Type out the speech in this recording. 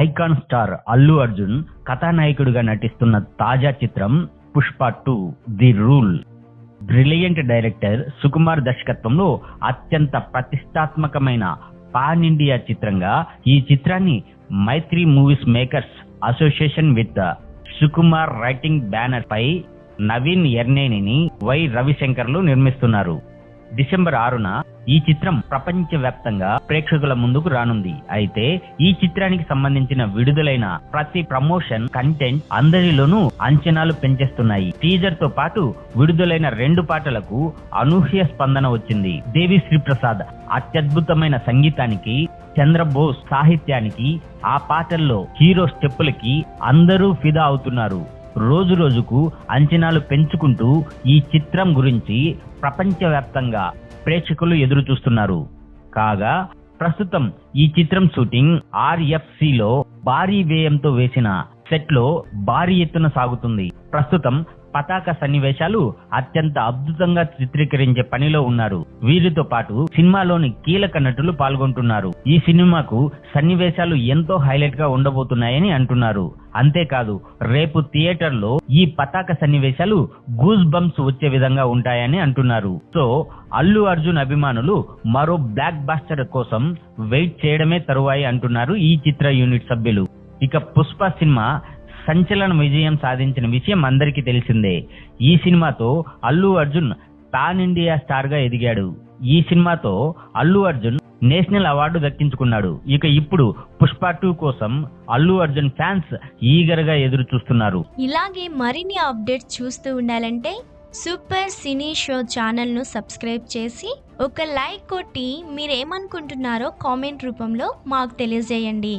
Icon star Allu Arjun కథానాయకుడిగా నటిస్తున్న తాజా చిత్రం Pushpa 2 the rule. Brilliant director Sukumar దర్శకత్వంలో అత్యంత ప్రతిష్టాత్మకమైన పాన్ ఇండియా చిత్రంగా ఈ చిత్రాన్ని Mythri movie makers association with Sukumar writing banner పై నవీన్ ఎర్నేనిని వై రవిశంకర్లు నిర్మిస్తున్నారు. డిసెంబర్ 6న ఈ చిత్రం ప్రపంచవ్యాప్తంగా ప్రేక్షకుల ముందుకు రానుంది. అయితే ఈ చిత్రానికి సంబంధించిన విడుదలైన ప్రతి ప్రమోషన్ కంటెంట్ అందరిలోనూ అంచనాలు పెంచేస్తున్నాయి. టీజర్ తో పాటు విడుదలైన 2 పాటలకు అనూహ్య స్పందన వచ్చింది. దేవిశ్రీ ప్రసాద్ అత్యద్భుతమైన సంగీతానికి, చంద్రబోస్ సాహిత్యానికి, ఆ పాటల్లో హీరో స్టెప్పులకి అందరూ ఫిదా అవుతున్నారు. రోజు రోజుకు అంచనాలు పెంచుకుంటూ ఈ చిత్రం గురించి ప్రపంచవ్యాప్తంగా ప్రేక్షకులు ఎదురు చూస్తున్నారు. కాగా ప్రస్తుతం ఈ చిత్రం షూటింగ్ RFCలో భారీ వ్యయంతో వేసిన సెట్ లో భారీ ఎత్తున సాగుతుంది. ప్రస్తుతం పతాక సన్నివేశాలు అత్యంత అద్భుతంగా చిత్రీకరించే పనిలో ఉన్నారు. వీరితో పాటు సినిమాలోని కీలక నటులు పాల్గొంటున్నారు. ఈ సినిమాకు సన్నివేశాలు ఎంతో హైలైట్ గా ఉండబోతున్నాయని అంటున్నారు. అంతేకాదు రేపు థియేటర్ లో ఈ పతాక సన్నివేశాలు గూస్ బంప్స్ వచ్చే విధంగా ఉంటాయని అంటున్నారు. సో అల్లు అర్జున్ అభిమానులు మరో బ్లాక్ బాస్టర్ కోసం వెయిట్ చేయడమే తరువాయి అంటున్నారు ఈ చిత్ర యూనిట్ సభ్యులు. ఇక పుష్ప సినిమా సంచలన విజయం సాధించిన విషయం అందరికీ తెలిసిందే. ఈ సినిమాతో Allu Arjun pan India star గా ఎదిగాడు. ఈ సినిమాతో అల్లు అర్జున్ నేషనల్ అవార్డు దక్కించుకున్నాడు. ఇక ఇప్పుడు పుష్ప 2 కోసం అల్లు అర్జున్ ఫ్యాన్స్ ఈగర్ గా ఎదురు చూస్తున్నారు. ఇలాగే మరిన్ని అప్డేట్స్ చూస్తూ ఉండాలంటే సూపర్ సినీ షో ఛానల్ ను సబ్స్క్రైబ్ చేసి ఒక లైక్ కొట్టి మీరేమనుకుంటున్నారో కామెంట్ రూపంలో మాకు తెలియజేయండి.